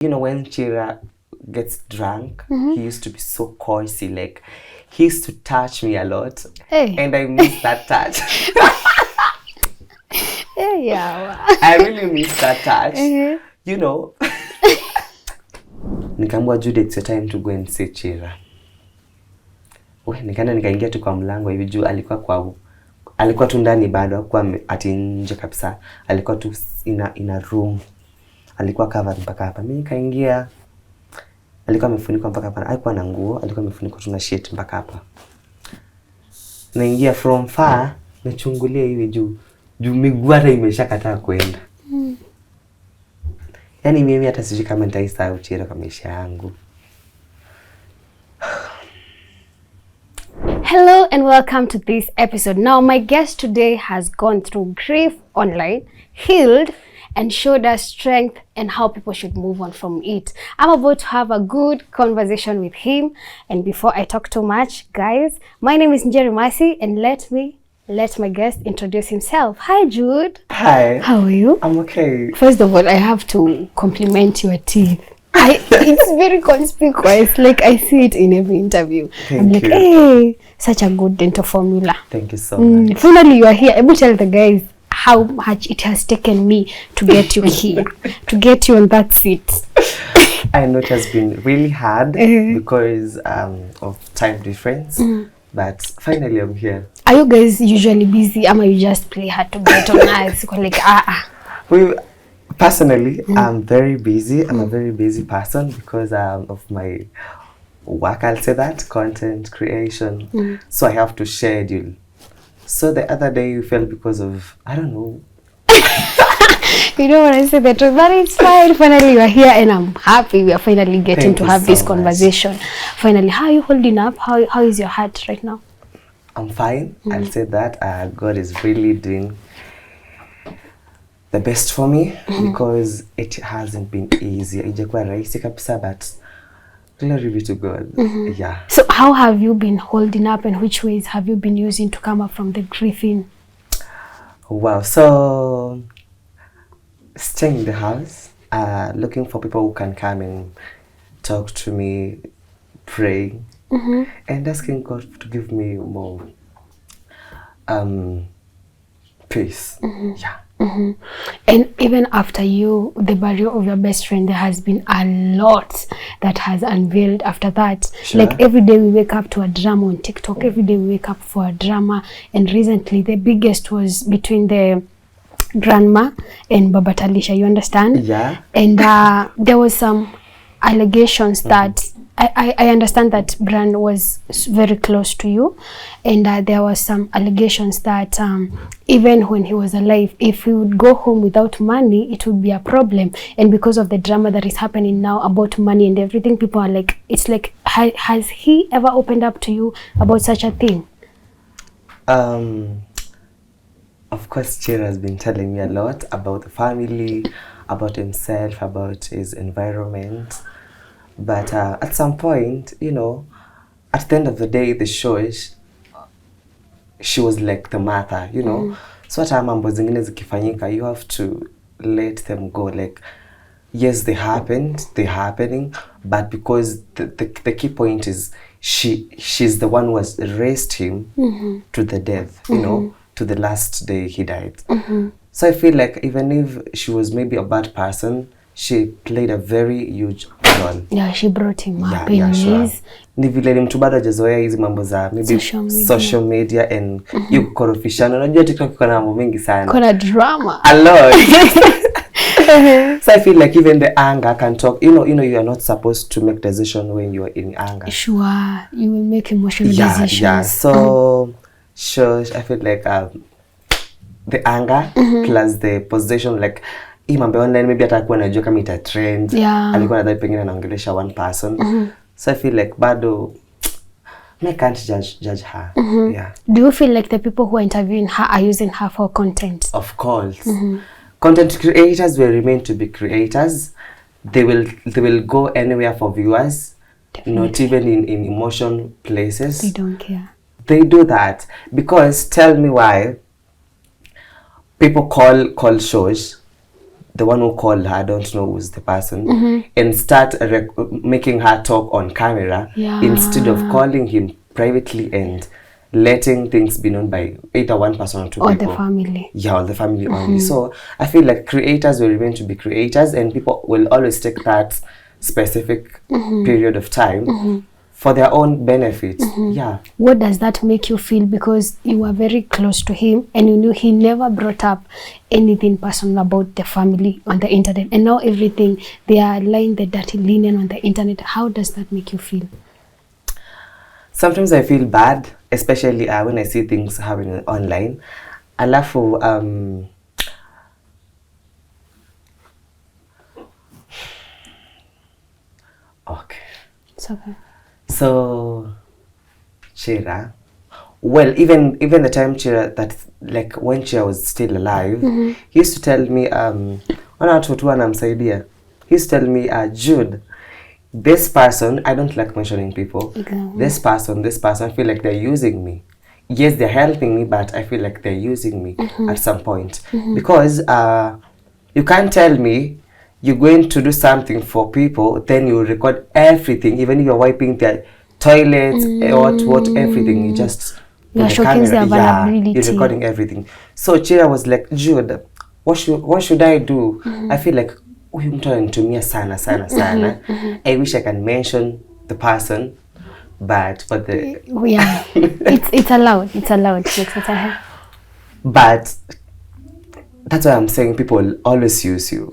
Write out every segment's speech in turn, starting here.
You know, when Chira gets drunk, he used to be so coarse. Like, he used to touch me a lot. Hey. And I miss that touch. Yeah. I really miss that touch. You know. Nikaambiwa Jude, it's your time to go and see Chira. Nikaenda nikaingia tu kwa mlango hivi juu alikuwa tu ndani bado, hakuwa ati nje kabisa. Alikuwa tu in a room. Alikuwa covered mpaka hapa. Mimi nikaingia. Alikuwa amefunikwa mpaka hapa. Haikuwa na nguo, alikuwa amefunikwa tu na sheet mpaka hapa. Naingia from far, nachungulia hivi juu miguu hata imeshakataa kwenda. Yaani mimi hata sijui kama nitaisahau Chira kwa maisha yangu. Hello and welcome to this episode. Now my guest today has gone through grief online, healed, and showed us strength and how people should move on from it. I'm about to have a good conversation with him. And before I talk too much, guys, my name is Manzi, and let my guest introduce himself. Hi, Jude. Hi. How are you? I'm okay. First of all, I have to compliment your teeth. It's very conspicuous. Like, I see it in every interview. I'm like, hey, such a good dental formula. Thank you so much. Finally, you are here. Able to tell the guys how much it has taken me to get you here, to get you on that seat. I know it has been really hard because of time difference, but finally I'm here. Are you guys usually busy, or you just play hard to get on us? Like, Personally, I'm very busy. I'm a very busy person because of my work. I'll say that, content creation. So I have to schedule. So the other day we fell because of, I don't know. You don't want to say the truth, but it's fine. Finally, you are here and I'm happy we are finally getting to have this conversation. Finally, how are you holding up? How is your heart right now? I'm fine. I'll say that. God is really doing the best for me because it hasn't been easy. Ijakuwa rahisi kabisa, but glory be to God. Yeah. So how have you been holding up, and which ways have you been using to come up from the grieving? Wow. So staying in the house, looking for people who can come and talk to me, pray, and asking God to give me more peace. Yeah. And even after the burial of your best friend, there has been a lot that has unveiled after that. Sure. Like every day we wake up to a drama on TikTok. Every day we wake up for a drama. And recently the biggest was between the grandma and Baba Talisha, you understand? Yeah. And there was some allegations that I understand that Brian was very close to you, and there was some allegations that even when he was alive, if he would go home without money, it would be a problem. And because of the drama that is happening now about money and everything, people are like, it's like, has he ever opened up to you about such a thing? Of course, Chira has been telling me a lot about the family, about himself, about his environment. But at some point, you know, at the end of the day, the show, she was like the mother, you know. So hata mambo zingine zikifanyika, you have to let them go. Like, yes, they're happening, but because the key point is she's the one who has raised him to the death, you know, to the last day he died. So I feel like even if she was maybe a bad person, she played a very huge role. Yeah, she brought him up in ways. Ni vile ni mtu bado hajazoea hizi mambo za maybe social media and you korofishana. Unajua TikTok iko na mambo mengi sana. Kuna drama. A lot. So I feel like even the anger can talk. You know, you are not supposed to make decision when you are in anger. Sure, you will make emotional decisions. Yeah. So, I feel like the anger plus the possession, like mambo online maybe atakuwa anajua kama ita trend. Alikuwa nadhani pengine anaongelesha one person. So I feel like bado I can't judge her. Yeah. Do you feel like the people who are interviewing her are using her for content? Of course. Content creators will remain to be creators. They will go anywhere for viewers. Definitely. Not even in emotion places. They don't care. They do that because tell me why people call shows the one who called her, I don't know who's the person, and start making her talk on camera instead of calling him privately and letting things be known by either one person or two or people. the family. Yeah, or the family only. So I feel like creators will remain to be creators, and people will always take that specific period of time for their own benefit. Yeah. What does that make you feel? Because you were very close to him and you knew he never brought up anything personal about the family on the internet, and now everything, they are laying the dirty linen on the internet. How does that make you feel? Sometimes I feel bad, especially when I see things happening online. Alafu, okay. It's okay. So, Chira, well, even the time Chira, that like when Chira was still alive, he used to tell me, he used to tell me, Jude, this person, I don't like mentioning people. This person, I feel like they're using me. Yes, they're helping me, but I feel like they're using me at some point. Because you can't tell me you're going to do something for people, then you record everything, even if you're wiping their toilets, what, everything. You just you're showing their vulnerability. You're recording everything. So Chira was like, Jude, what should I do? I feel like huyu mtu ananitumia sana. I wish I can mention the person, but the it's allowed. It's allowed. But that's why I'm saying people always use you.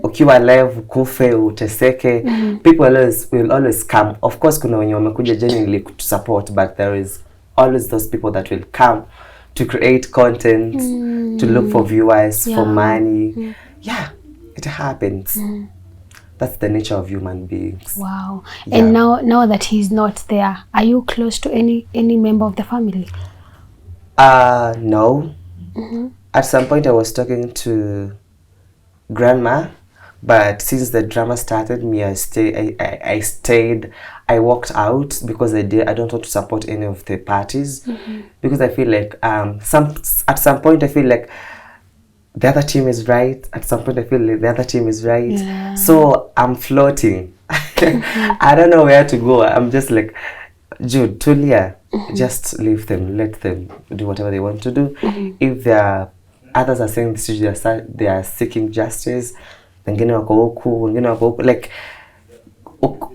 Ukiwa live, kufe, uteseke, people will always come. Of course, kuna wenye wamekuja genuinely to support, but there is always those people that will come to create content, to look for viewers, for money. Yeah, it happens. That's the nature of human beings. Wow. Yeah. And now that he's not there, are you close to any member of the family? No. At some point I was talking to grandma, but since the drama started, I stayed. I walked out because I don't want to support any of the parties, because I feel like at some point I feel like the other team is right. At some point I feel like the other team is right. Yeah. So I'm floating. I don't know where to go. I'm just like, Jude, Tulia, just leave them, let them do whatever they want to do. If others are saying this, they are seeking justice, wengine wako huku, like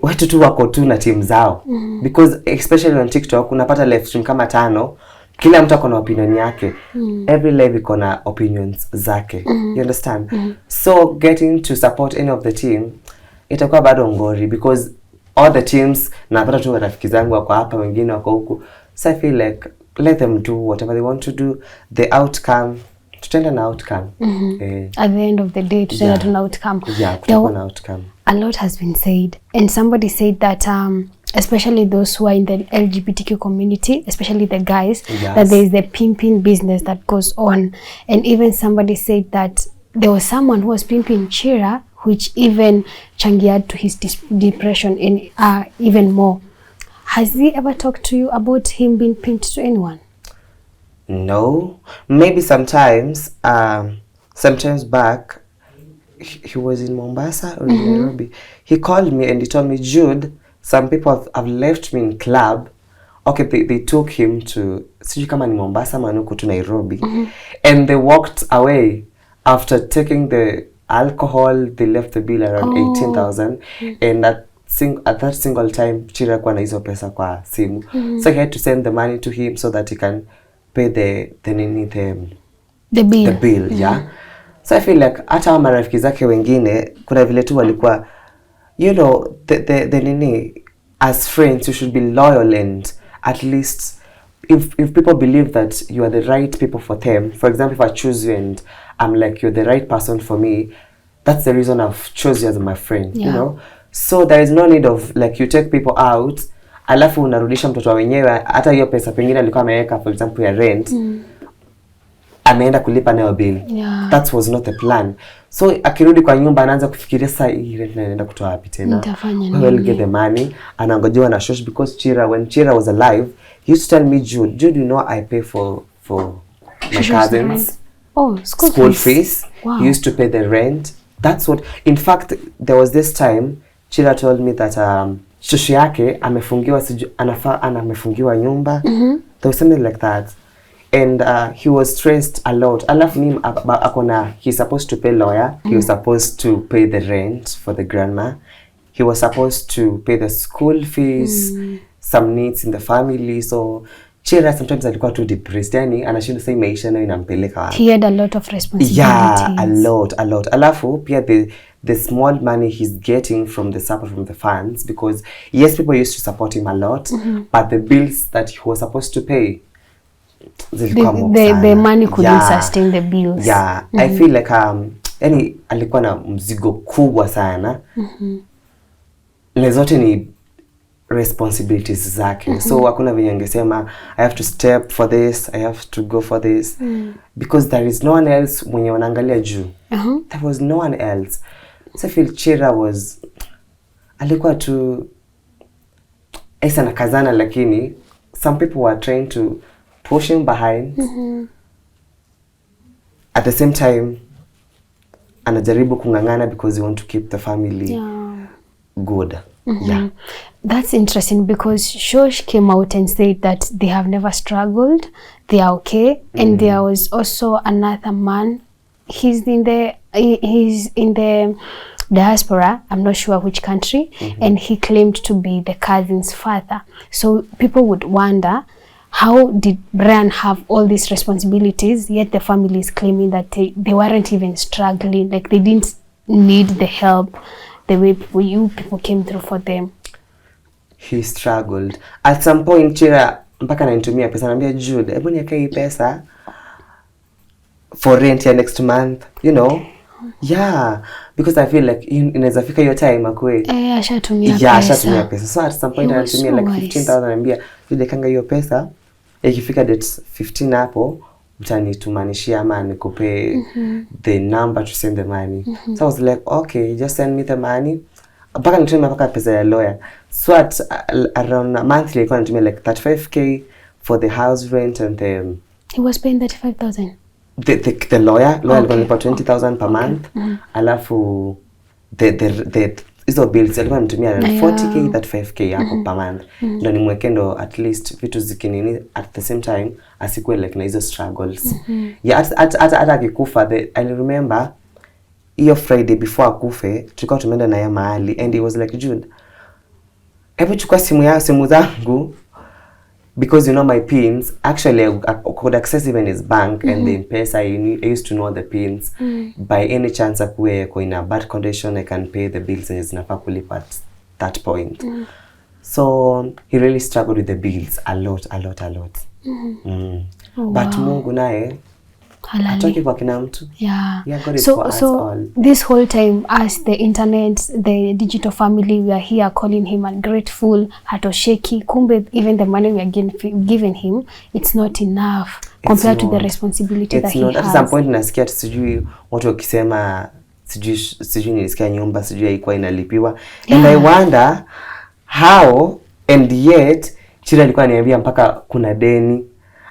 watu tu wako tu na team zao. Because especially on TikTok unapata live stream kama 5, kila mtu akona opinion yake. Every live iko na opinions zake. You understand? So getting to support any of the team itakuwa bado ngori, because all the teams napata tu rafiki zangu wako hapa, wengine wako huku. So I feel like let them do whatever they want to do. The outcome, tutenda na outcome. At the end of the day, tutenda na outcome. Yeah, kutakuwa na outcome. A lot has been said, and somebody said that especially those who are in the LGBTQ community, especially the guys, that there is the pimping business that goes on. And even somebody said that there was someone who was pimping Chira, which even changiad to his depression in even more. Has he ever talked to you about him being pimped to anyone? No. Maybe sometimes back, he was in Mombasa or in Nairobi. He called me and he told me, Jude, some people have left me in club. Okay, they took him to sijui kama ni Mombasa manuku to Nairobi, and they walked away after taking the alcohol. They left the bill around 18,000, and at that single time Chira kwa na hizo pesa kwa simu. So he had to send the money to him so that he can pay the bill. Yeah. So I feel like hata marafiki zake wengine kuna vile tu walikuwa, you know, the nini, as friends you should be loyal, and at least if people believe that you are the right people for them. For example, if I choose you and I'm like, you're the right person for me, that's the reason I've chosen you as my friend. You know, so there is no need of like you take people out alafu unarudisha mtoto wenyewe, hata hiyo pesa pengine alikuwa ameweka for example ya rent, ameenda kulipa nayo bill. That was not the plan. So akirudi kwa nyumba anaanza kufikiria sasa hii rent naenda kutoa wapi tena, who will get the money, anangojewa na shosh. Because when Chira was alive, he used to tell me, Jude, you know I pay for my cousins school fees. Wow. He used to pay the rent, That's what, in fact, there was this time Chira told me that shosho yake amefungiwa amefungiwa nyumba. There was something like that, and he was stressed a lot. Alafu ni akona, he's supposed to pay lawyer, he was supposed to pay the rent for the grandma, he was supposed to pay the school fees, some needs in the family. So Chira sometimes alikuwa too depressed, yani anashinda sasa maisha nayo inampeleka wapi. He had a lot of responsibilities. Yeah, a lot. Alafu pia the small money he's getting from the support from the funds, because yes, people used to support him a lot, but the bills that he was supposed to pay, the money couldn't sustain the bills. Yeah, I feel like yani alikuwa na mzigo kubwa sana. Na zote ni responsibilities zake. So hakuna venye angesema I have to step for this, I have to go for this, because there is no one else mwenye wanaangalia juu. There was no one else. So I feel Chira was, alikuwa tu esa na kazana, lakini some people were trying to push him behind. At the same time anajaribu kungangana because he want to keep the family good. Yeah. That's interesting, because Shosh came out and said that they have never struggled, they are okay. And there was also another man, he's in the diaspora, I'm not sure which country, and he claimed to be the cousin's father. So people would wonder, how did Brian have all these responsibilities, yet the family is claiming that they weren't even struggling, like they didn't need the help the way people came through for them. He struggled. At some point Chira mpaka ananitumia pesa, anambia Jude, hebu niweke hii pesa for rent ya next month, you know. Yeah, because I feel like inaweza fika hiyo time akwe ashatumia pesa. Yeah, ashatumia pesa. So at some point ananitumia like 15,000, anambia Jude, kanga hiyo pesa ikifika date 15 hapo mtanitumanishia ama nikupe the number to send the money. So I was like, okay, just send me the money. Mpaka nitumia mpaka pesa ya lawyer. So at around monthly ilikuwa nitumia like 35k for the house rent, and he was paying 35,000. The lawyer alikuwa analipa 20,000 per month. Alafu the hizo bills alikuwa anatumia 40k 35k hapo per month. Ndio nimweke ndo at least vitu zikinini at the same time asikuwe like na hizo struggles. Yeah, at akikufa, I remember hiyo Friday before akufe tulikuwa tumeenda naye mahali, and he was like, Jude, hebu chukua simu zangu, because you know my pins. Actually I could access even his bank and the M-Pesa. I used to know the pins. By any chance akuwe ko in a bad condition, I can pay the bills and zinafaa kulipa at that point. So he really struggled with the bills a lot. But Mungu naye hatoki kwa kina mtu. Yeah. God is for us all. This whole time, as the internet, the digital family, we are here calling him ungrateful, hatosheki. Kumbe, even the money we are giving him, it's not enough compared to the responsibility that he has. At some point nasikia sijui watu wakisema sijui nilisikia nyumba sijui haikuwa inalipiwa. And I wonder how, and yet Chira alikuwa ananiambia mpaka kuna deni.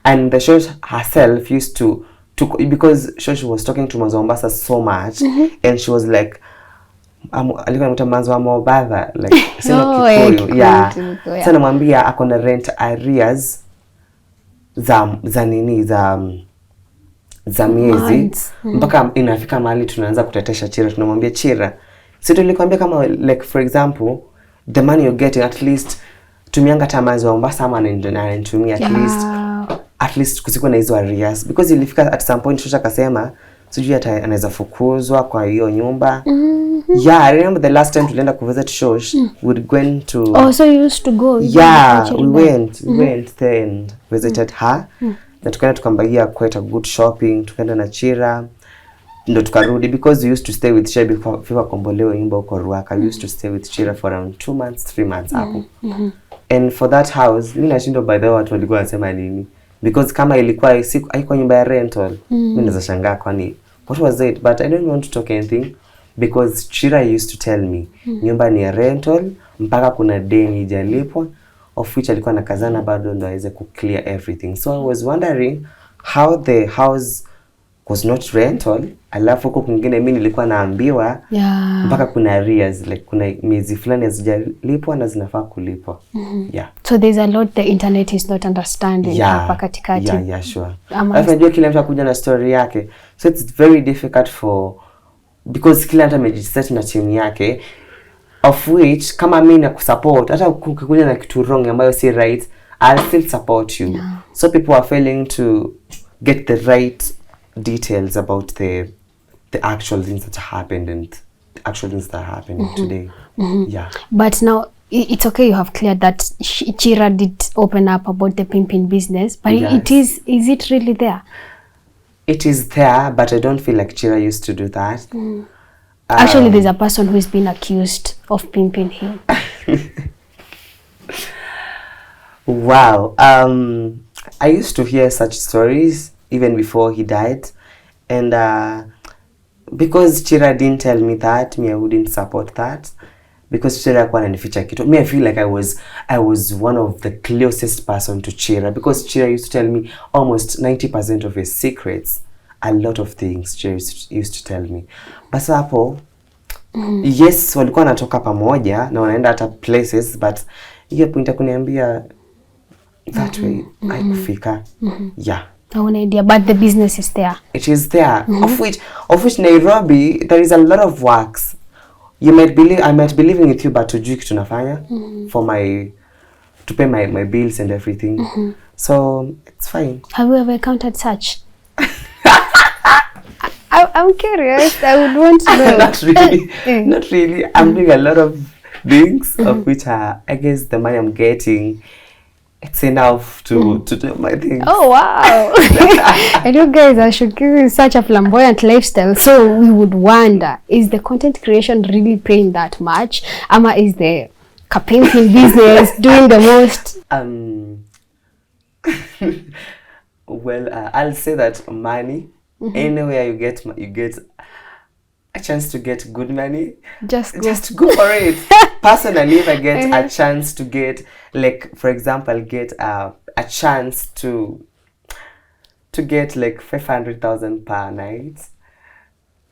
And the church herself used to because Shosh was talking to Mombasa so much, and she was like, alikuwa anamuita Manzi wa Mobadha, like sema Kikuyu. Yeah. Sasa namwambia akona rent arrears za nini za miezi mpaka inafika mahali tunaanza kutetesha Chira. Tunamwambia Chira, si tulikwambia kama like for example the money you're getting, at least tumianga Manzi wa Mombasa ama anatumia at least kusikuwa na hizo arrears, because ilifika at some point Shosha akasema sijui hata anaweza fukuzwa kwa hiyo nyumba. Yeah, I remember the last time tulienda kuvisit Shosh, we'd gone to... Oh, so you used to go? Yeah, we went there and visited her. Na tukaenda tukambagia quite a good shopping, tukaenda na Chira, ndo tukarudi, because we used to stay with Chira before kombolewe nyumba huko Ruaka. We used to stay with Chira for around 2 months, 3 months hapo. And for that house, mimi nashindo by the way watu walikuwa wanasema nini? Because kama ilikuwa haikuwa nyumba ya rental, mimi naweza shangaa kwani what was it? But I don't want to talk anything, because Chira used to tell me nyumba ni ya rental mpaka kuna deni ijalipwa, of which alikuwa nakazana bado ndo aweze ku clear everything. So I was wondering how the house was not rental. Alafu huko kwingine mimi nilikuwa naambiwa mpaka kuna arrears, like kuna miezi fulani hazijalipwa na zinafaa kulipwa. Yeah. So there's a lot the internet is not understanding hapa katikati. Yeah, sure. Alafu najua kila mtu akuja na story yake. So it's very difficult because kila mtu amejiset na team yake, of which kama mimi na kusupport, hata ukikuja na kitu wrong ambayo si right, I'll still support you. So people are failing to get the right details about the actual things that happened and the actual things that are happening today. Yeah. But now it's okay, you have cleared that Chira did open up about the pimping business, but is it really there? It is there, but I don't feel like Chira used to do that. Actually, there's a person who's been accused of pimping him. Wow. I used to hear such stories even before he died, and because Chira didn't tell me that, I wouldn't support that, because Chira alikuwa ananificha kitu. I feel like I was one of the closest person to Chira, because Chira used to tell me almost 90% of his secrets. A lot of things Chira used to tell me. Basa hapo, yes, walikuwa natoka pamoja na wanaenda hata places, but hiyo point kuniambia that way haikufika. Yeah. No idea, but the business is there. It is there. Of which Nairobi, there is a lot of works. I might be living with you, but tujui kitu nafanya to pay my bills and everything. So it's fine. Have you ever encountered such? I'm curious. I would want to know. Not really. Not really. I'm doing a lot of things, of which I guess the money I'm getting, it's enough to do my things. Oh wow. And you guys are showing such a flamboyant lifestyle, so we would wonder, is the content creation really paying that much? Ama is the pimping business doing the most? Well, I'll say that money, anywhere you get a chance to get good money, just go for it. Personally, if I get a chance to get, like, for example, get a chance to get like 500,000 per night,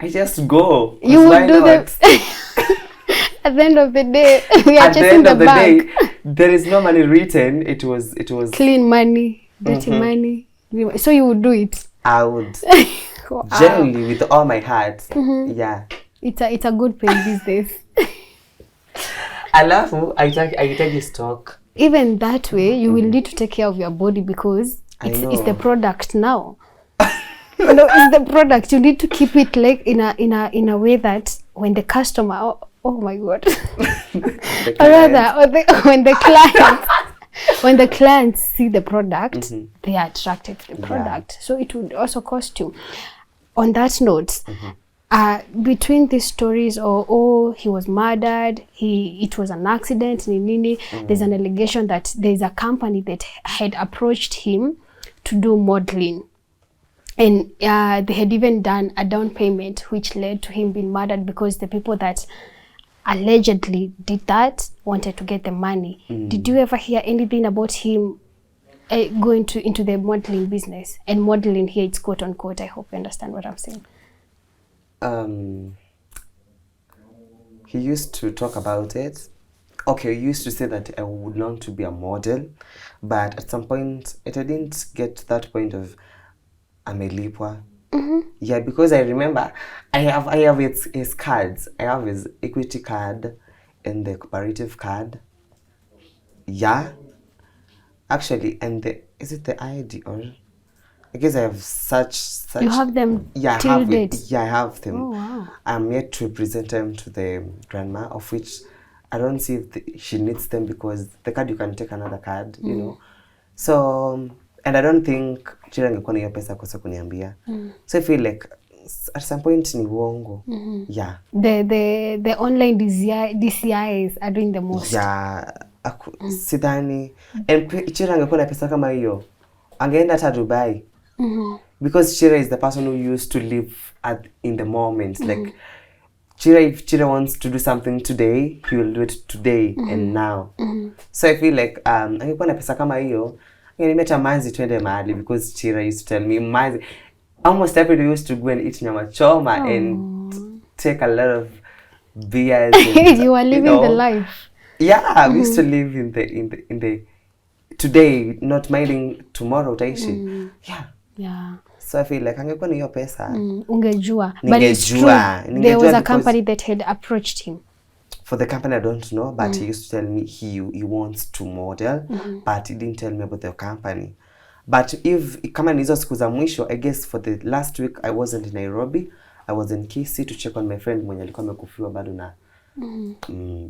I just go. You would do that. At the end of the day, we are chasing the bag. There is no money written. It was clean money, dirty money. So you would do it? I would. Wow. Genuinely, with all my heart. Yeah. It's a good paying business. Alafu, I take you stock. Even that way, you will need to take care of your body, because it's the product now. No, it's the product. You need to keep it like in a way that when the customer, oh my god, or rather, when the clients see the product, they are attracted to the product. So it would also cost you. On that note, between these stories, he was murdered, it was an accident, there's an allegation that there's a company that had approached him to do modeling. And they had even done a down payment, which led to him being murdered, because the people that allegedly did that wanted to get the money. Did you ever hear anything about him going into the modeling business? And modeling here, it's quote unquote. I hope you understand what I'm saying. He used to talk about it. Okay, he used to say that I would long to be a model, but at some point I didn't get to that point of amelipwa. Yeah, because I remember I have his cards. I have his equity card and the cooperative card. Yeah, actually, and is it the ID, or I guess I have such. You have them. Yeah, till I have date. Yeah, I have them. Oh wow. I'm yet to present them to the grandma, of which I don't see if she needs them, because the card, you can take another card, you know. So, and I don't think Chira angekuwa na hiyo pesa kosa kuniambia. So I feel like at some point ni uongo. Yeah. The online DCIs are doing the most. Yeah. Sidhani. And Chira angekuwa na pesa kama hiyo, angeenda hata Dubai. Because Chira is the person who used to live in the moment. Like, if Chira wants to do something today, he will do it today and now. So I feel like angekuwa na pesa kama hiyo, nimeta Manzi twende mahali, because Chira used to tell me, Manzi, almost every day we used to go and eat nyama choma and take a lot of beers. And, you are living the life. Yeah, we used to live in the today, not minding tomorrow utaishi. Yeah. So I feel like angekuwa ni hiyo pesa. Ungejua. But it's true. There was a company that had approached him. For the company, I don't know, but he used to tell me he wants to model, but he didn't tell me about the company. But if kama ni hizo siku za mwisho, I guess for the last week I wasn't in Nairobi, I was in Kisii to check on my friend mwenye alikuwa amekufiwa bado na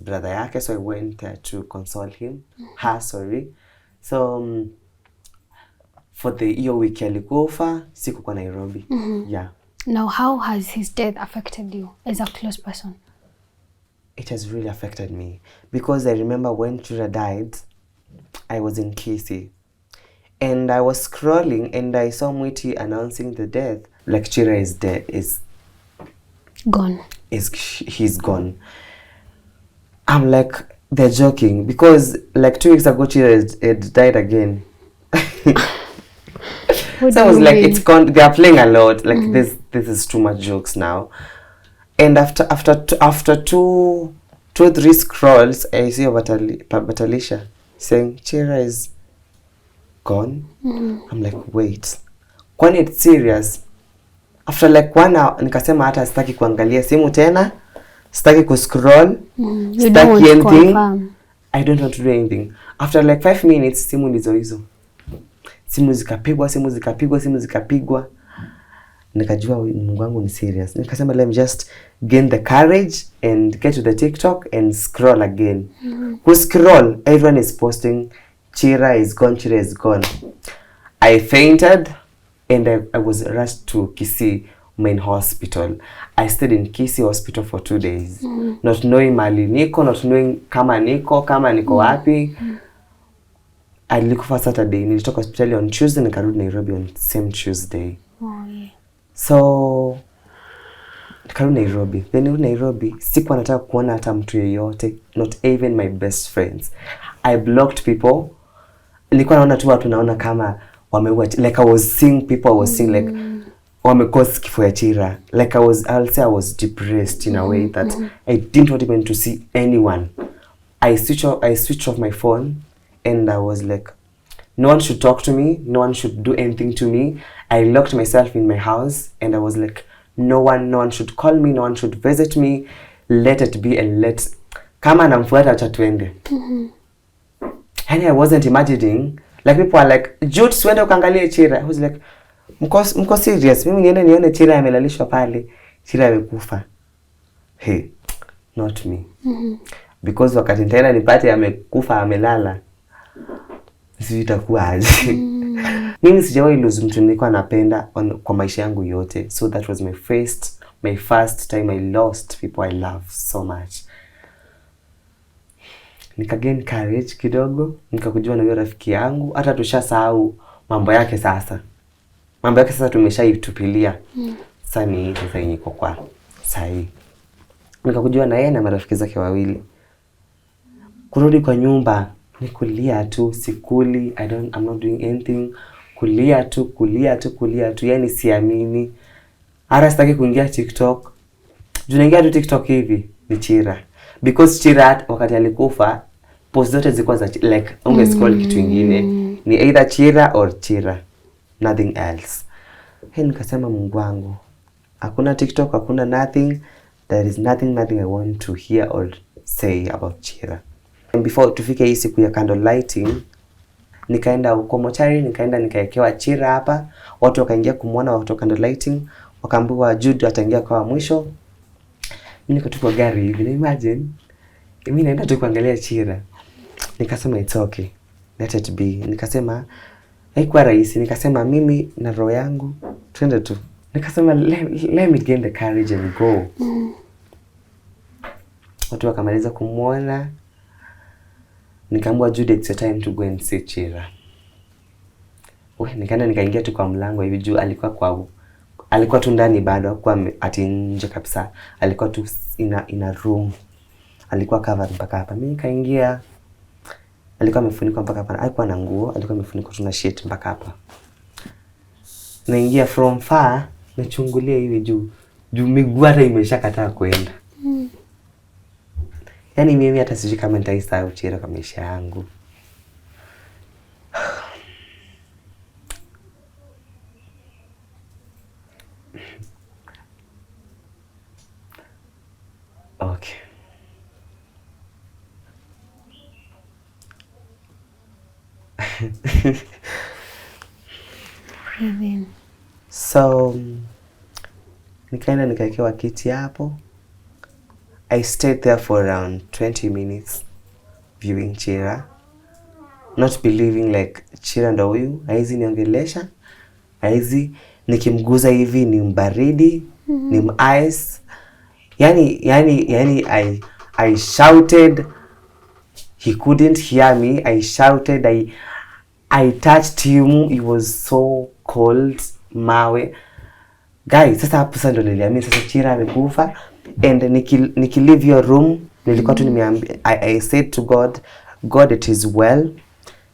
brother yake, so I went to console him. So for the hiyo wiki alikufa, sikuwa Nairobi. Yeah. Now how has his death affected you as a close person? It has really affected me because I remember when Chira died, I was in Kisii and I was scrolling and I saw Mwiti announcing the death. Like Chira is dead, is gone. He's gone. I'm like, they're joking because like 2 weeks ago Chira had died again. So I was like, it's gone. They are playing a lot. Like this is too much jokes now. And after two, 3 scrolls, I see Batalisha saying Chira is gone. I'm like, wait, kwani it's serious? After like 1 hour, nikasema hata sitaki kuangalia simu tena, sitaki kuscroll, sitaki anything. I don't want to do anything. After like 5 minutes, simu ndizo hizo. Simu zikapigwa. Nikajua Mungu wangu ni serious. Nikasema let me just gain the courage and get to the TikTok and scroll again. Who scroll? Everyone is posting Chira is gone. I fainted and I was rushed to Kisii main hospital. I stayed in Kisii hospital for 2 days. Not knowing mali niko, not knowing kama niko wapi. I nilikufa Saturday, nilitoka hospitali on Tuesday, nikarudi Nairobi on same Tuesday. So nikarudi Nairobi. Then Nairobi, sikuwa nataka kuona hata mtu yeyote, not even my best friends. I blocked people. Nilikuwa naona tu watu naona kama wameua, like I was seeing people, I was seeing like wamekosa kifo ya Chira. Like I'll say I was depressed in a way that I didn't want even to see anyone. I switched off my phone and I was like, no one should talk to me, no one should do anything to me. I locked myself in my house and I was like, no one should call me, no one should visit me. Let it be and kama namfuata acha tuende. And I wasn't imagining, like people are like, Jude, swende ukaangalie Chira. I was like, mko serious? Mimi nione Chira amelalishwa pale, Chira amekufa. Hey, not me. Because wakati nitaenda nipate amekufa amelala, sisi itakuwa aje. Mimi sijawahi lose mtu nilikuwa napenda kwa maisha yangu yote. So that was my first time I lost people I love so much. Nikagain courage kidogo, nikakujua na yule rafiki yangu, hata tushasahau mambo yake sasa. Mambo yake sasa tumeshaitupilia. Sasa ni sasa niko kwa sahi. Nikakujua na yeye na marafiki zake wawili. Kurudi kwa nyumba, ni kulia tu, sikuli, I'm not doing anything. Kulia tu, yani siamini. Hata sitaki kuingia TikTok. Junaingia tu TikTok hivi, ni Chira. Because Chira wakati alikufa, post zote zilikuwa za like ungescroll kitu kingine. Ni either Chira or Chira. Nothing else. Nikasema Mungu wangu, hakuna TikTok, hakuna nothing. There is nothing I want to hear or say about Chira. And before tufike hii siku ya candle lighting, nikaenda huko mochari, nikaekewa Chira hapa. Watu wakaingia kumuona wakati wa candle lighting, wakaambiwa Jude ataingia kwa mwisho. Mimi niko tu kwa gari hivi, imagine. Mimi naenda tu kuangalia Chira. Nikasema it's okay. Let it be. Nikasema haikuwa rahisi. Nikasema mimi na roho yangu twende tu. Nikasema let me gain the courage and go. Watu wakamaliza kumuona. Nikaambiwa Jude, it's your time to go and see Chira. Nikaenda nikaingia tu kwa mlango hivi juu alikuwa tu ndani bado, hakuwa ati nje kabisa. Alikuwa tu in a room. Alikuwa covered mpaka hapa. Mimi nikaingia. Alikuwa amefunikwa mpaka hapa. Haikuwa na nguo, alikuwa amefunikwa tu na sheet mpaka hapa. naingia from far, nachungulia hivi juu miguu hata imeshakataa kwenda. Yaani mimi hata sijui kama nitaisahau Chira kwa maisha yangu. Okay. So nikaenda nikaekewa kiti hapo. I stayed there for around 20 minutes viewing Chira, not believing like Chira ndo huyu, haizi niongelesha, haizi nikimguza hivi ni mbaridi, ni ice. Yani I shouted, he couldn't hear me. I shouted, I touched him, it was so cold, mawe. Guys, sasa hapo sasa ndo niliamini sasa Chira amekufa. And leave your room, nilikuwa tu nimeambia, I said to God, God, it is well.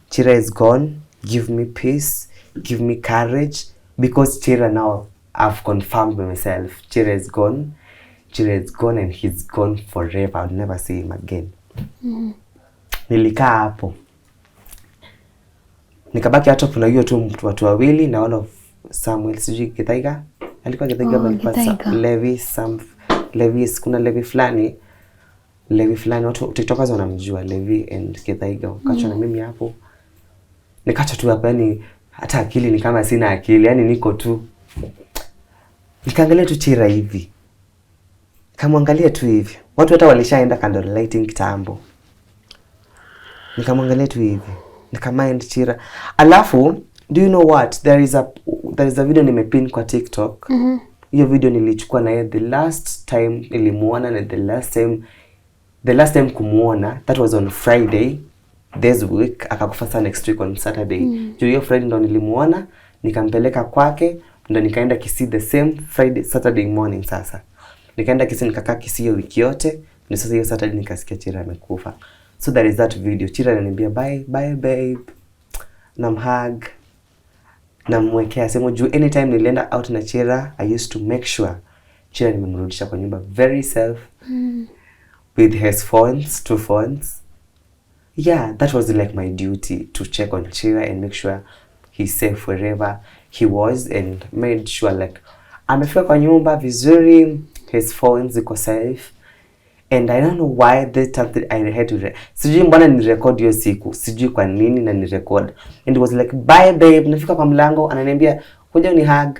Chira is gone. Give me peace, give me courage, because Chira now, I've confirmed myself. Chira is gone. Chira is gone and he's gone forever. I'll never see him again. Nilikaa hapo. Nikabaki hapo, kuna hiyo tu watu wawili na one of Samuel, sijui Githaiga. Alikuwa Githaiga, alikuwa Levi, kuna Levi fulani watu TikTokers wanamjua Levi and Githaiga. Kacho na mimi hapo. Nikacha tu hapa, yani hata akili ni kama sina akili, yani niko tu. Nikaangalia tu Chira hivi. Kamwangalia tu hivi. Watu hata walishaenda candle lighting kitambo. Nikamwangalia tu hivi. Nikamind Chira. Alafu, do you know what? There is a video nimepin kwa TikTok. Hiyo video nilichukua na yeye the last time nilimuona, na the last time kumuona, that was on Friday this week. Akakufa saa next week on Saturday. Juu hiyo Friday ndo nilimuona, nikampeleka kwake, ndo nikaenda Kisii the same Friday Saturday morning. Sasa nikaenda Kisii, nikakaa Kisii hiyo wiki yote, ni sasa hiyo Saturday nikasikia Chira amekufa. So there is that video. Chira ananiambia bye babe, namhug, namwekea simu juu anytime nilienda out na Chira, I used to make sure Chira nimemrudisha kwa nyumba very safe, with his phones, 2 phones. Yeah, that was like my duty, to check on Chira and make sure he's safe wherever he was, and made sure like amefika kwa nyumba vizuri, his phones ziko safe. And I don't know why that time I had to sijui mbona ni record hiyo siku, sijui kwa nini na ni record. And it was like bye babe, nafika kwa mlango ananiambia kuja ni hug.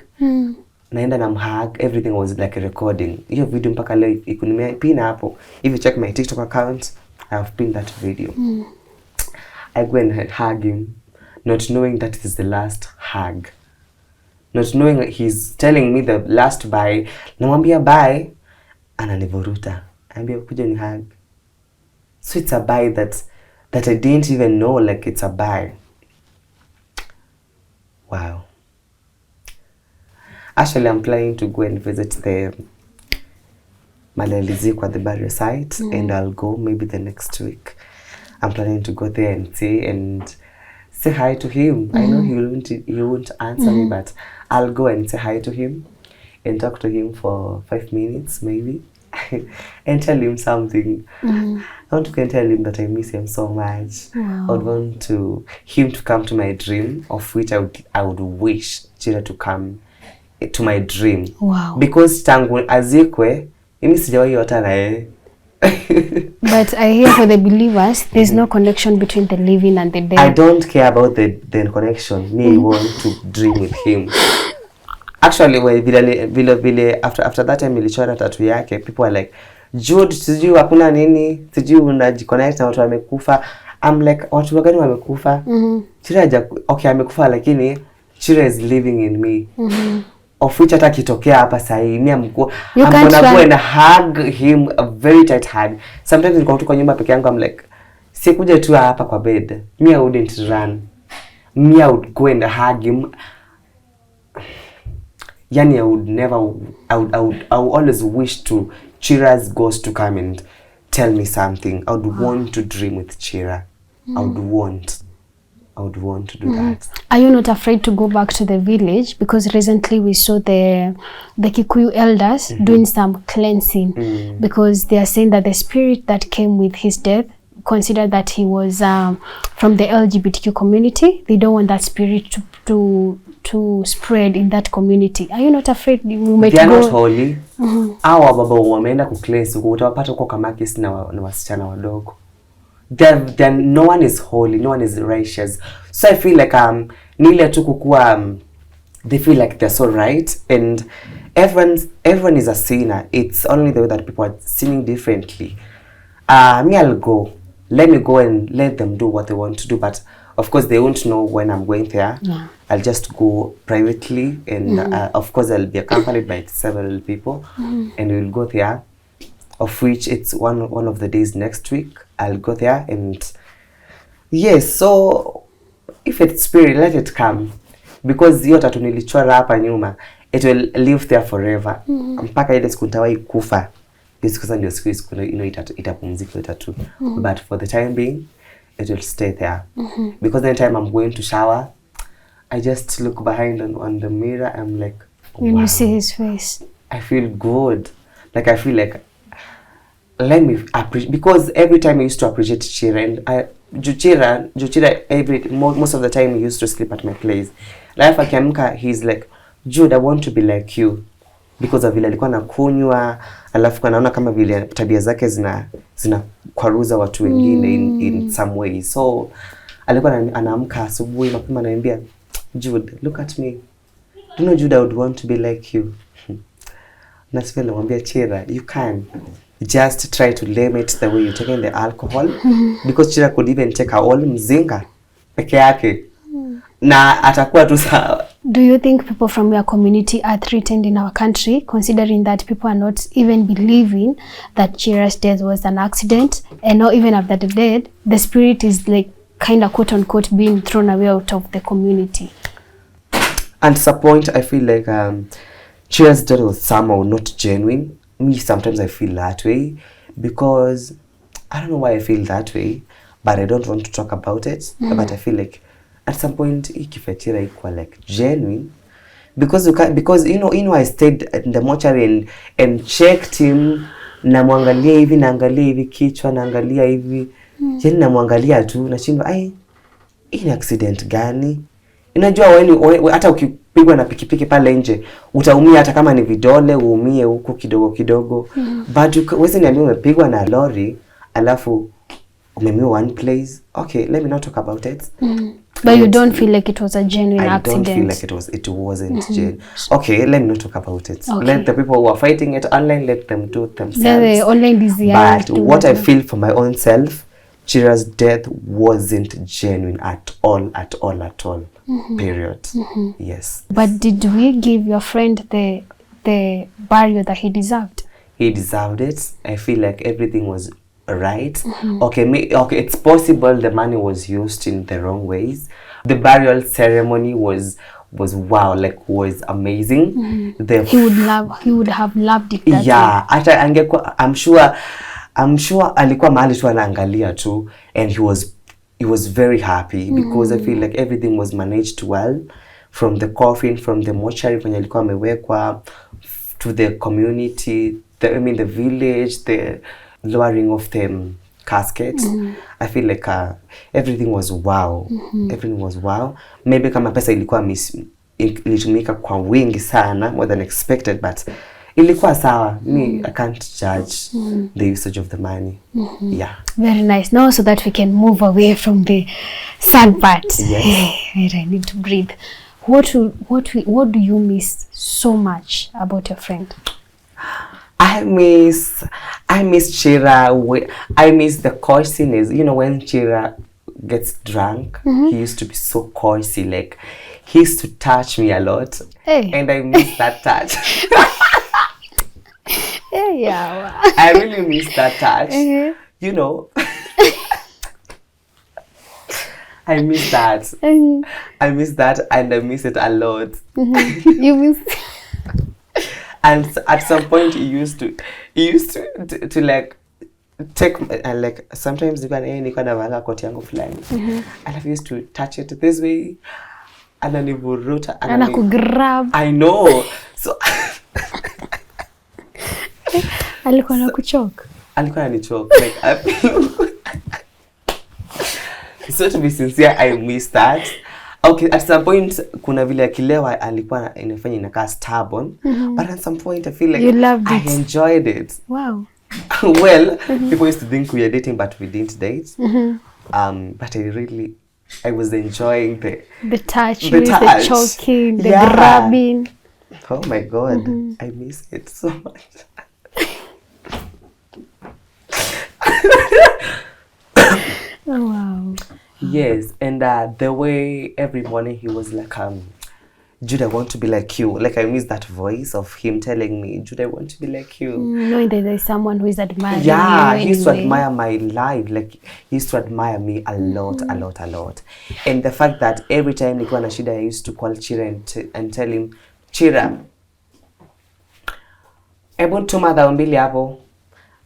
Naenda na mhug, everything was like a recording. Hiyo video mpaka leo iko nimepina hapo. If you check my TikTok account, I have pinned that video. I go and hug him, not knowing that is the last hug. Not knowing he's telling me the last bye. Namwambia bye, ananivuruta. Anambia kuja ni hug. So it's a bye that I didn't even know like it's a bye. Wow. Actually, I'm planning to go and visit the Malaliziku at the burial site, and I'll go maybe the next week. I'm planning to go there and say hi to him. I know he won't answer me, but I'll go and say hi to him and talk to him for 5 minutes maybe, and tell him something. I want to tell him that I miss him so much. Wow. I would want him to come to my dream, of which I would wish Chira to come to my dream. Wow. Because tangu azikwe, mimi sijawahi hata na yeye. But I hear for the believers, there's no connection between the living and the dead. I don't care about the connection. Me, I want to dream with him. Actually, vile after that time nilichora tattoo yake, people are like, Jude, sijui hakuna nini, sijui unajiconnect na watu wamekufa. I'm like, watu gani wamekufa? Chira okay, amekufa lakini Chira is living in me. Of which hata kitokea hapa sahi, mimi I'm gonna go and hug him, a very tight hug. Sometimes niko tu kwa nyumba peke yangu, I'm like, sikuja tu hapa kwa bed. Me, I wouldn't run. Me, I would go and hug him. Yani, I would always wish to Chira's ghost to come and tell me something. I would want to dream with Chira. I would want I would want to do that. Are you not afraid to go back to the village? Because recently we saw the Kikuyu elders doing some cleansing because they are saying that the spirit that came with his death, consider that he was from the LGBTQ community. They don't want that spirit to spread in that community. Are you not afraid you might go? They are not holy. Our baba wameenda kucleanse utawapata uko Kamakis na wasichana wadogo. Then no one is holy, no one is righteous. So I feel like nile tu kukua they feel like they're so right, and everyone is a sinner. It's only the way that people are sinning differently. Me, I'll go. Let me go and let them do what they want to do, but of course they won't know when I'm going there. Yeah. I'll just go privately, and of course I'll be accompanied by several people, and we'll go there, of which it's one of the days next week. I'll go there, and yes, so if it's spirit, let it come, because hiyo tatu nilichora hapa nyuma, it will live there forever. Mpaka ile siku nitawai kufa, hiyo siku ndio siku itapumzika hiyo tatu. But for the time being, it will stay there. Because anytime I'm going to shower, I just look behind on the mirror. I'm like, when you see his face, I feel good. Like I feel like, let me appreciate, because every time I used to appreciate Chira, and Chira most of the time he used to sleep at my place. Like akiamka, he's like, Jude, I want to be like you, because of vile alikuwa nakunywa, alafu naona kama vile tabia zake zina kwaruza watu wengine in some way. So alikuwa anaamka asubuhi mapema ananiambia, Jude, look at me. Do you know, Jude, I would want to be like you. Na sivyo namwambia Chira, you can just try to limit the way you're taking the alcohol, because Chira could even take a whole mzinga peke yake na atakuwa tu sawa. Do you think people from your community are threatened in our country, considering that people are not even believing that Chira's death was an accident, and not even after the death, the spirit is like kind of quote unquote being thrown away out of the community? And at some point, I feel like Chira's death was somehow not genuine. Me, sometimes I feel that way, because I don't know why I feel that way, but I don't want to talk about it. But I feel like at some point, ikifetira equal like genuine, because you know I stayed in the mortuary and checked him, namwangalia hivi, naangalia hivi kichwa, naangalia hivi, yani namwangalia tu, nashindwa ai, hii ni accident gani? Unajua hata ukipigwa na pikipiki pale nje utaumia, hata kama ni vidole uumie huko kidogo kidogo. But wewe niambia umepigwa na lori alafu umemiwa one place. Okay, let me not talk about it. But you don't feel like it was a genuine accident? I don't feel like it wasn't genuine. Okay, let me not talk about it. Okay. Let the people who are fighting it online, let them do it themselves. The online but what I feel for my own self, Chira's death wasn't genuine at all. Period. Yes. But did we give your friend the burial that he deserved? He deserved it. I feel like everything was right. Okay, it's possible the money was used in the wrong ways. The burial ceremony was wow, like was amazing. He would have loved it that yeah, hata angekuwa, I'm sure alikuwa mahali tu anaangalia tu, and he was very happy, because I feel like everything was managed well, from the coffin, from the mortuary when alikuwa amewekwa, to the community, the village, the lowering of the casket. I feel like everything was wow. Everything was wow. Maybe kama pesa ilikuwa ilitumika kwa wingi sana, more than expected, but ilikuwa sawa. Me, I can't judge the usage of the money. Yeah. Very nice. Now, so that we can move away from the sad part. Yes. I need to breathe. What do you miss so much about your friend? I miss Chira. I miss the coarseness. You know, when Chira gets drunk, he used to be so coarsey. Like, he used to touch me a lot. Hey. And I miss that touch. Yeah. I really miss that touch. You know. I miss that. I miss that, and I miss it a lot. You miss. And at some point, he used to like take like sometimes nilikuwa navanga koti yangu fulani and I used to touch it this way ananivuruta anakugrab. I know. So alikuwa anakuchoke. Alikuwa ananichoke like I feel so to be sincere I miss that. Okay, at some point kuna vile akilewa alikuwa inafanya inakaa stubborn but at some point I feel like you loved I it. enjoyed it. Wow. Well, people used to think we were dating but we didn't date. But I was enjoying the touch, the choking, the grabbing. Oh my God, I miss it so much. Oh wow. Yes, and the way every morning he was like, Jude, I want to be like you. Like I miss that voice of him telling me, Jude, I want to be like you. Knowing that there's someone who is admiring you. Yeah, he used to admire my life. Like he used to admire me a lot. And the fact that every time nilikuwa na shida, I used to call Chira and tell him, Chira, hebu tuma dhao mbili hapo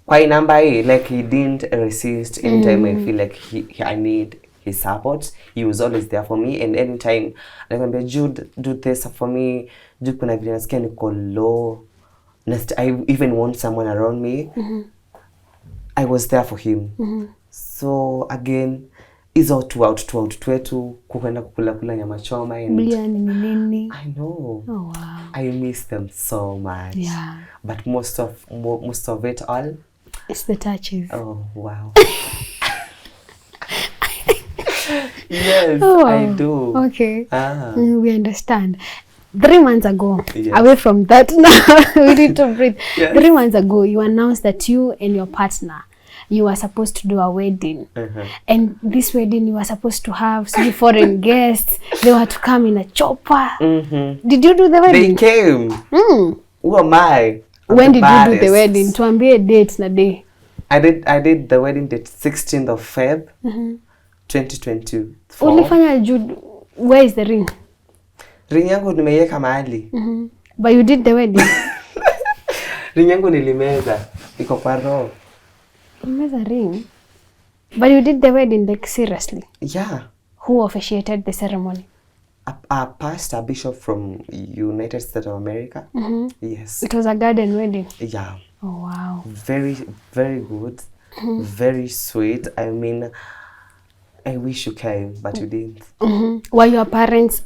kwa hii namba hii. Like he didn't resist anytime I feel like I need his support. He was always there for me, and anytime anakuambia Jude, do this for me. Jude, kuna vile nasikia niko low. I even want someone around me. I was there for him. So again, hizo twetu kukwenda kukula nyama choma and nini. I know. Oh wow. I miss them so much. Yeah. But most of it all, it's the touches. Oh wow. Yes, oh, wow. I do. Okay. We understand. 3 months ago, away from that now, we need to breathe. Yes. 3 months ago, you announced that you and your partner, you were supposed to do a wedding. And this wedding, you were supposed to have some foreign guests. They were to come in a chopper. Did you do the wedding? They came. Who am I? When did you do the wedding? Tuambie date na day. I did the wedding date 16th of Feb. 2024. Ulifanya Jude, where is the ring? Ring yangu nimeiweka mahali. But you did the wedding. Ring yangu nilimeza. Iko kwa roho. Umeza ring? But you did the wedding like seriously? Yeah. Who officiated the ceremony? A pastor, bishop from United States of America. Yes. It was a garden wedding? Yeah. Oh wow. Very, very good. Very sweet. I mean, I wish you came, but you didn't. Were your parents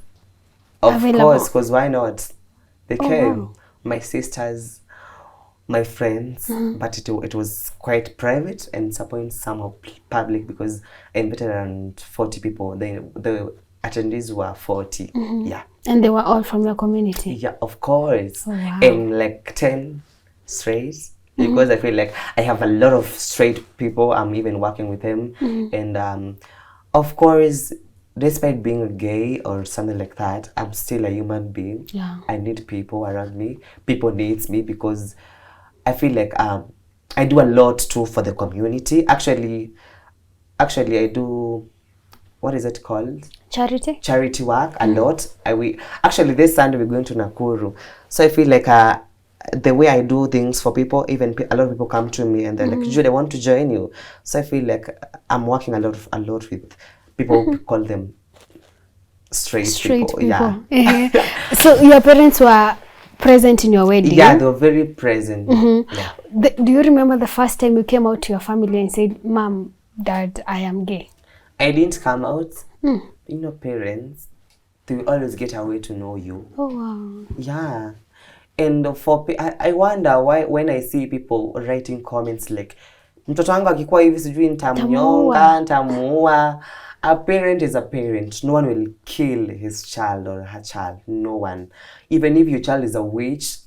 available? Of course, because why not? They came. Wow. My sisters, my friends, but it was quite private and somehow public because I invited around 40 people. The attendees were 40. Yeah. And they were all from your community? Yeah, of course. Oh, wow. And like 10 straight. Because I feel like I have a lot of straight people. I'm even working with them. And of course, despite being a gay or something like that, I'm still a human being. Yeah. I need people around me. People needs me because I feel like I do a lot too for the community. Actually I do, what is it called? Charity work a lot. Actually this Sunday we're going to Nakuru. So I feel like the way I do things for people, even a lot of people come to me and they're like, Jude, I want to join you. So I feel like I'm working a lot with people who call them straight people. Yeah. So your parents were present in your wedding? Yeah, they were very present. Yeah. Do you remember the first time you came out to your family and said, Mom, Dad, I am gay? I didn't come out. You know, parents, they will always get a way to know you. Oh wow. Yeah. And I wonder why when I see people writing comments like, mtoto wangu akikuwa hivi sijui nitamnyonga, nitamuua. A parent is a parent. No one will kill his child or her child. No one. Even if your child is a witch,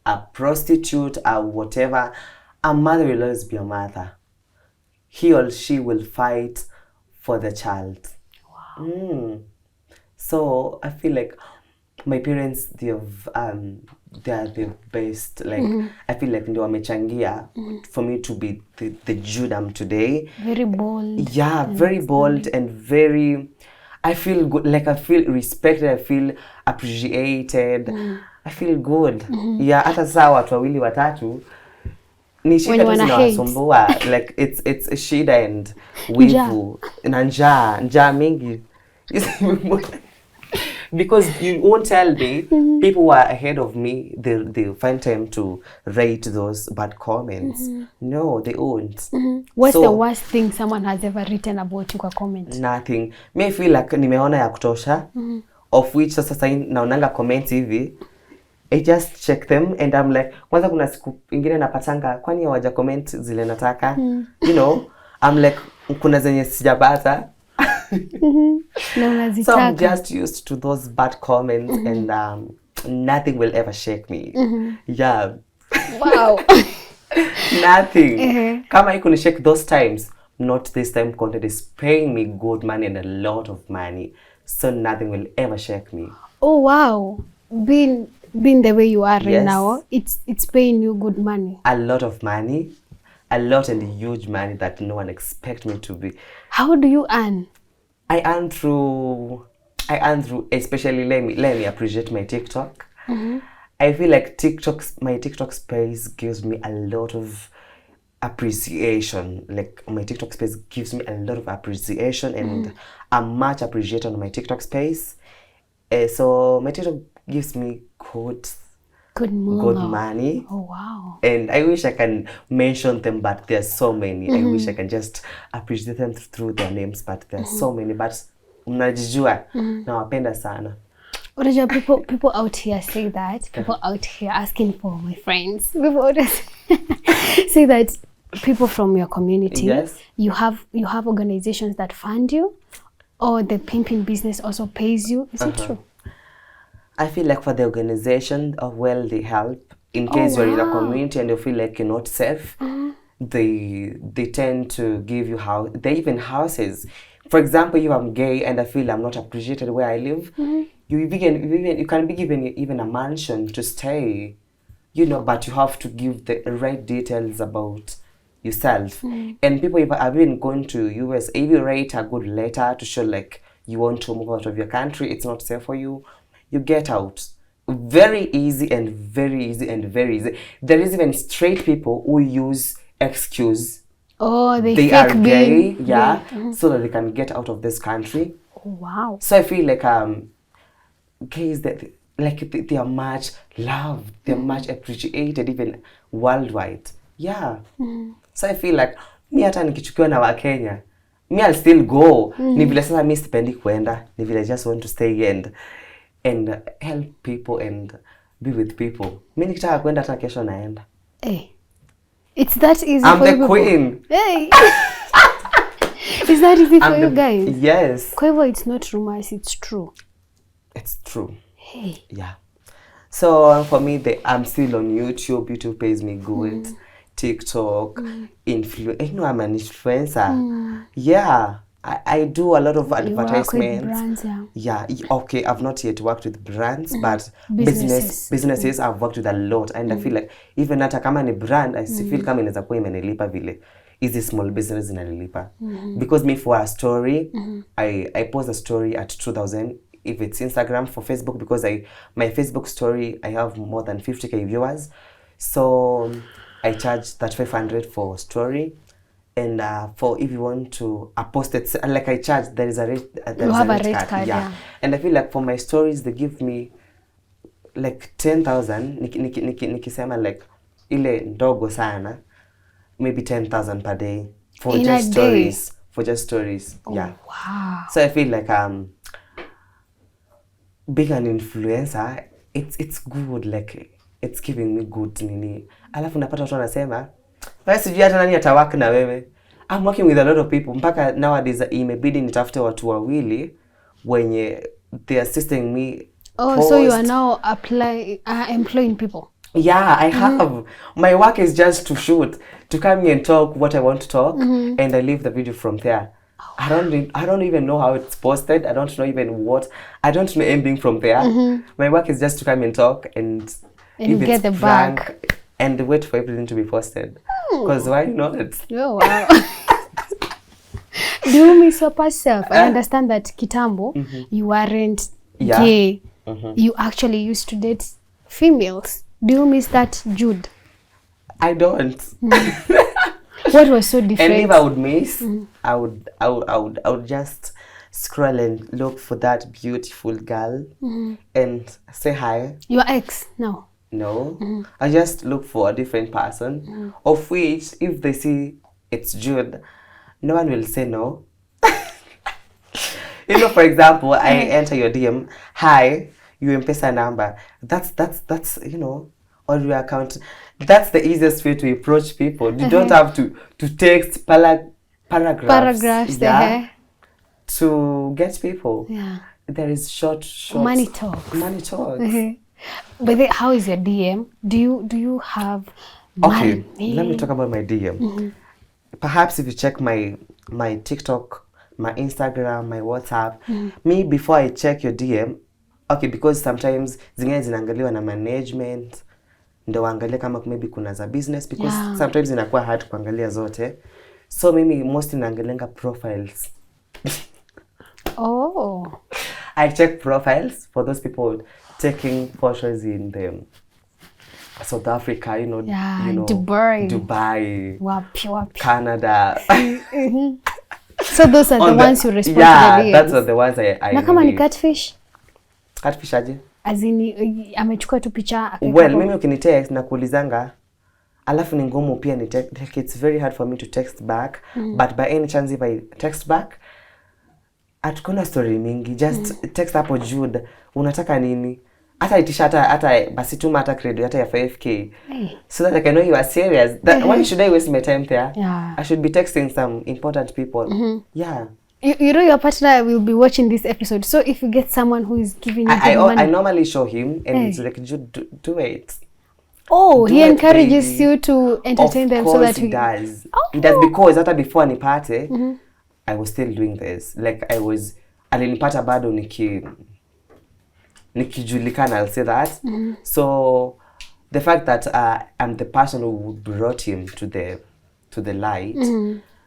a prostitute, or whatever, a mother will always be a mother. He or she will fight for the child. Wow. So I feel like my parents, they are the best. Like I feel like ndio wamechangia for me to be the Jude I'm today. Very bold. Yeah, very bold and very. I feel good. Like I feel respected. I feel appreciated. I feel good. Yeah, hata saa watu wawili watatu ni shida tu zinawasumbua like it's shida and wivu na njaa mingi. Because you won't tell me people who are ahead of me they'll find time to rate those bad comments. No, they won't. What's the worst thing someone has ever written about you kwa comment? Nothing. Me feel like nimeona ya kutosha, of which sasa naonanga comments hivi, I just check them and I'm like, kwanza kuna siku ingine napatanga kwani hawaja comment zile nataka. You know, I'm like kuna zenye sijapata. So I'm just used to those bad comments and nothing will ever shake me. Yeah. Wow. Nothing. Kama I couldn't shake those times, not this time. Content is paying me good money and a lot of money. So nothing will ever shake me. Oh wow. Being the way you are right now, it's paying you good money. A lot of money. A lot and huge money that no one expect me to be. How do you earn? I earn through especially let me appreciate my TikTok. I feel like my TikTok space gives me a lot of appreciation. Like my TikTok space gives me a lot of appreciation and I'm much appreciated on my TikTok space. So my TikTok gives me good money. Oh wow. And I wish I can mention them, but there's so many. I wish I can just appreciate them through their names, but there's so many. But mnajijua nawapenda sana. Unajua people out here say that. People out here asking for my friends. People always say that people from your community, you have organizations that fund you, or the pimping business also pays you. Is it true? I feel like for the organization, they help. In case you're in a community and you feel like you're not safe, they tend to give you they even houses. For example, if I'm gay and I feel I'm not appreciated where I live, you can be given even a mansion to stay, you know, but you have to give the right details about yourself. And people have even gone to US, if you write a good letter to show like you want to move out of your country, it's not safe for you, you get out. Very easy and very easy and very easy. There is even straight people who use excuse. Oh, they are gay, so that they can get out of this country. Oh, wow. So I feel like gays they are much loved, they're much appreciated even worldwide. Yeah. So I feel like me hata nikichukiwa na Wakenya, me I'll still go. Ni vile sasa mimi sipendi kwenda, ni vile I just want to stay and help people and be with people. Mimi nikitaka kwenda hata kesho naenda. Hey. It's that easy I'm for the you queen. Hey. Is that easy for you guys? Yes. Kwa hivyo it's not rumors, it's true. It's true. Hey. Yeah. So for me, I'm still on YouTube. YouTube pays me good. TikTok, I'm an influencer. Yeah. I do a lot of advertisements. You work with brands, yeah. Okay, I've not yet worked with brands, but businesses I've worked with a lot, and I feel like even hata kama ni brand, I feel kama inaweza kuwa imenilipa vile hizi small business inanilipa. Because me for a story, I post a story at 2000 if it's Instagram. For Facebook, because my Facebook story I have more than 50k viewers, so I charge that 500 for story. And for if you want to post it, like I charge, there is a rate. You have a rate card, yeah. And I feel like for my stories, they give me like 10,000. Nikisema like ile ndogo sana, maybe 10,000 per day for in just a stories. Day. For just stories, yeah. Wow. So I feel like being an influencer, it's good. Like it's giving me good nini. Alafu napata watu wanasema, basi sijui hata nani atawaka na wewe. I'm working with a lot of people. Mpaka nowadays imebidi nitafute watu wawili wenye they assisting me. Oh, so you are now employing people? Yeah, I have. My work is just to shoot, to come here and talk what I want to talk, and I leave the video from there. I don't even know how it's posted. I don't know even what. I don't know anything from there. My work is just to come and talk and get the bag and wait for everything to be posted. Because why not? Oh wow. Do you miss your past self? I understand that kitambo you weren't gay. You actually used to date females. Do you miss that, Jude? I don't. What was so different? And if I would miss, I would just scroll and look for that beautiful girl and say hi. Your ex? No. No, I just look for a different person, of which if they see it's Jude, no one will say no. You know, for example, I enter your DM, hi, you M-Pesa number. That's you know, on your account. That's the easiest way to approach people. You don't have to text paragraphs. Yeah. To get people. Yeah. There is short money talks. Money talks. But then, how is your DM? Do you have okay, let me talk about my DM. Perhaps if you check my TikTok, my Instagram, my WhatsApp, me before I check your DM, okay, because sometimes zingine zinaangaliwa na management ndo waangalie kama maybe kuna za business, because sometimes inakuwa hard kuangalia zote, so mimi mostly naangalianga profiles. Oh, I check profiles for those people taking photos in the South Africa, you know, Dubai, wapi. Canada. So those are the ones you respond to. Yeah, that's the ones I na kama ni catfish? Catfish aje? Azini amechukua tu picha. Well, mimi ukinitext na kuulizanga, alafu ni ngumu pia ni text, like it's very hard for me to text back, but by any chance if I text back, atukona story mingi, just text hapo Jude, unataka nini? Hata itisha hata basi tuma hata credit hata ya 5k. So that I can know you are serious. Why should I waste my time there? Yeah. I should be texting some important people. Yeah. You know your partner will be watching this episode. So if you get someone who is giving you money, I normally show him and it's like, do it. Oh, he encourages you to entertain them so that he does. Oh. He does, because hata before nipate, I was still doing this. Like I was alinipata bado nikijulikana, I'll say that. So the fact that I'm the person who brought him to the light,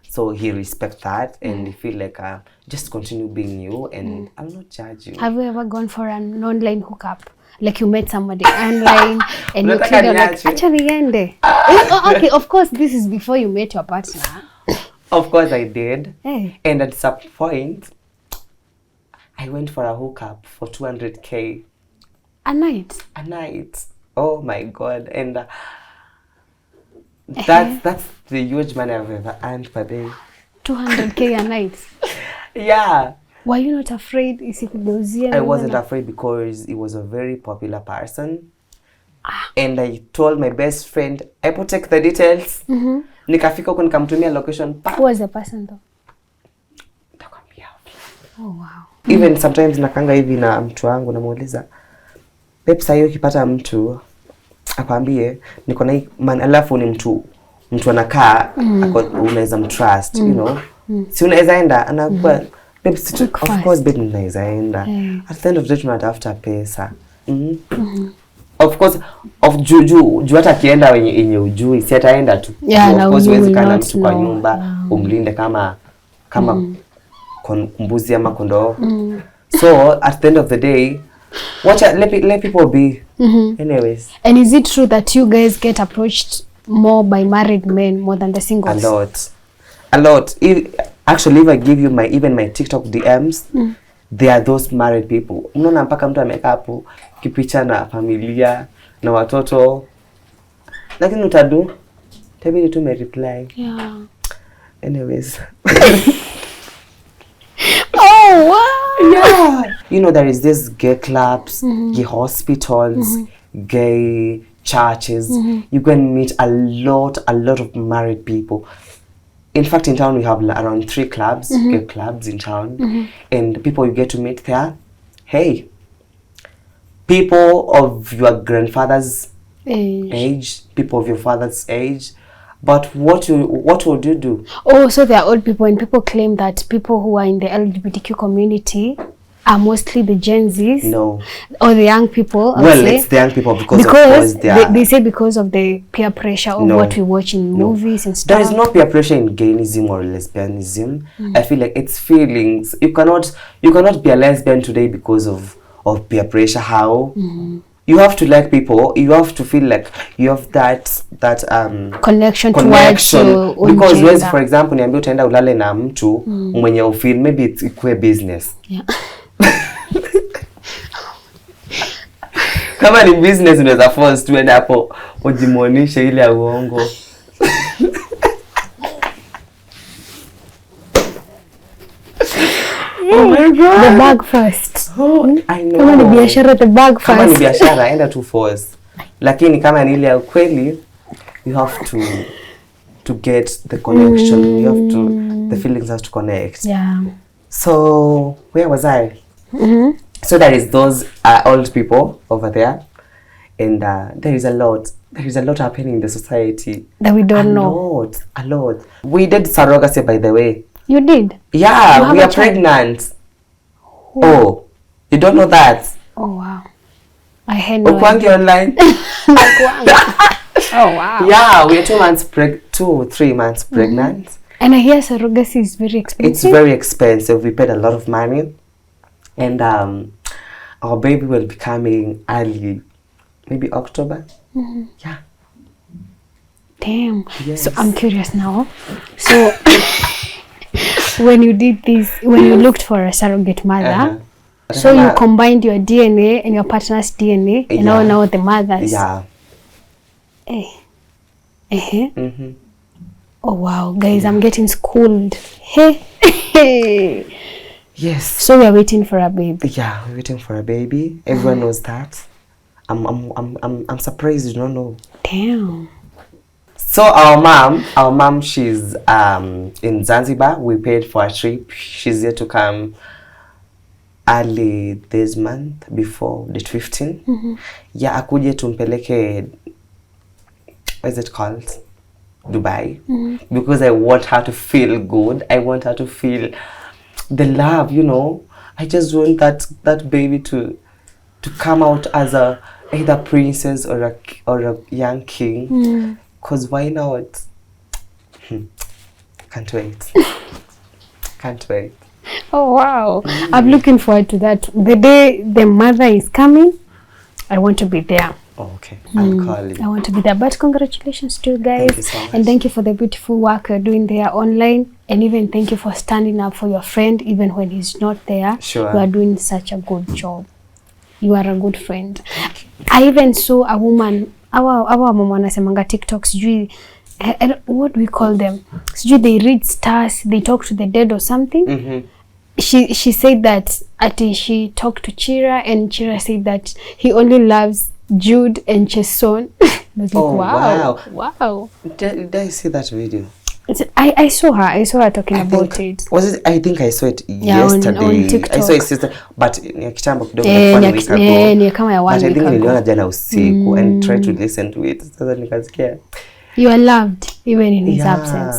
so he respects that and he feel like just continue being you and I'll not judge you. Have you ever gone for an online hookup? Like you met somebody online and you clicked on like, actually yende. Okay, of course this is before you met your partner. Of course I did. Hey. And at some point, I went for a hookup for 200k. A night? A night. Oh my God. And that's the huge money I've ever earned per day. 200k a night? Yeah. Were you not afraid? I wasn't afraid because he was a very popular person. And I told my best friend, I protect the details. Nikafika huko nikamtumia location. Who was the person though? Oh wow. Even sometimes nakanga hivi na mtu wangu namuuliza, babe, sasa hiyo ukipata mtu akwambie niko na alafu ni mtu anakaa unaweza mtrust, you know. Si unaweza enda anakuwa babe, of course babe unaweza enda. At the end of the day tunatafuta pesa. Of course juu hata akienda wenye ujui si ataenda tu. Yeah, of course huwezi kana mtu kwa nyumba umlinde kama mbuzi ama kondoo. So at the end of the day, let people be. Anyways. And is it true that you guys get approached more by married men more than the singles? A lot. If I give you my TikTok DMs, they are those married people. Unaona mpaka mtu ameka hapo kipicha na familia na watoto. Lakini utadu tabidi tu reply. Yeah. Anyways. Oh wow. Yeah. You know, there is this gay clubs, gay hospitals, gay churches. You can meet a lot of married people. In fact, in town we have around 3 clubs, gay clubs in town, and people you get to meet there. Hey, people of your grandfather's age, people of your father's age. But what would you do? Oh, so there are old people, and people claim that people who are in the LGBTQ community are mostly the Gen Zs. No. Or the young people. Well, it's the young people because they say because of the peer pressure of what we watch in movies and stuff. There is no peer pressure in gayism or lesbianism. I feel like it's feelings. You cannot be a lesbian today because of peer pressure. How? you have to like people, you have to feel like you have that connection towards you, because whereas for example niambia utaenda ulale na mtu mwenye ufeel maybe it's ikue business. Yeah. Kama ni business unaweza force tuende hapo ujimonishe ile ya uongo. Oh my God. The bag first. Oh, I know. Kama ni biashara, the bag first. Kama ni biashara enda tu force. Lakini kama ni ile ya ukweli, you have to get the connection. You have to, the feelings have to connect. Yeah. So where was I? So there is those old people over there, and there is a lot happening in the society That we don't know. A lot. We did surrogacy, by the way. You did? Yeah, we are pregnant. Oh, you don't know that? Oh wow, I had no idea. Online. Oh wow. Yeah, we are 3 months pregnant. And I hear surrogacy is very expensive. It's very expensive. We paid a lot of money, and our baby will be coming early, maybe October. Yeah. Damn. Yes. So I'm curious now. So when you did this, when you looked for a surrogate mother, so you combined your DNA and your partner's DNA, and now the mothers. Yeah. Oh wow, guys, I'm getting schooled. Hey. Yes. So we are waiting for a baby. Yeah, we're waiting for a baby. Everyone knows that. I'm surprised you don't know. Damn. So our mom, she's in Zanzibar. We paid for a trip. She's yet to come early this month, before date 15. Yeah, akuje tumpeleke, what is it called? Dubai. Because I want her to feel good. I want her to feel the love, you know. I just want that baby to come out as either princess or a young king. Cause why not? Can't wait. Can't wait. Oh wow. I'm looking forward to that. The day the mother is coming, I want to be there. Oh, okay. I'll call you. I want to be there. But congratulations to you guys. Thank you so much. And thank you for the beautiful work you're doing there online. And even thank you for standing up for your friend even when he's not there. Sure. You are doing such a good job. You are a good friend. I even saw a woman, our mama wanasemanga TikTok, sijui, what do we call them? Sijui, they read stars, they talk to the dead or something. She said that she talked to Chira, and Chira said that he only loves Jude and Cheson. I was like, wow. Did I see that video? I saw her talking about it. Was it? I think I saw it yesterday. On TikTok. I saw it yesterday, but ni kitambo kidogo, ni kama ya one week ago. But I think niliona jana usiku and try to listen to it. Sasa nikasikia. You are loved even in his absence.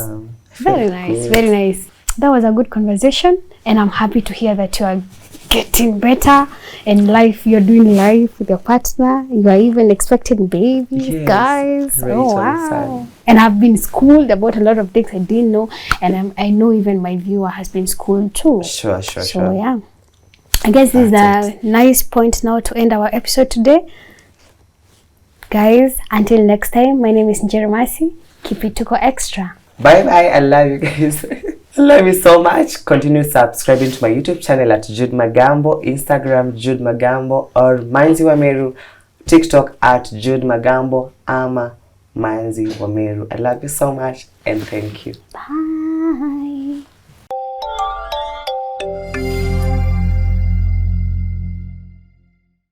Very nice, very nice. That was a good conversation, and I'm happy to hear that you are getting better in life. You're doing life with your partner. You are even expecting babies, guys. Oh wow. And I've been schooled about a lot of things I didn't know, and I know even my viewer has been schooled too. Sure. So yeah, I guess this is a nice point now to end our episode today. Guys, until next time, my name is Jeremasi. Keep it Tuko Extra. Bye. I love you guys. I love you so much. Continue subscribing to my YouTube channel at Jude Magambo, Instagram Jude Magambo, or Manzi wa Meru, TikTok at Jude Magambo, ama Manzi wa Meru. I love you so much and thank you. Bye.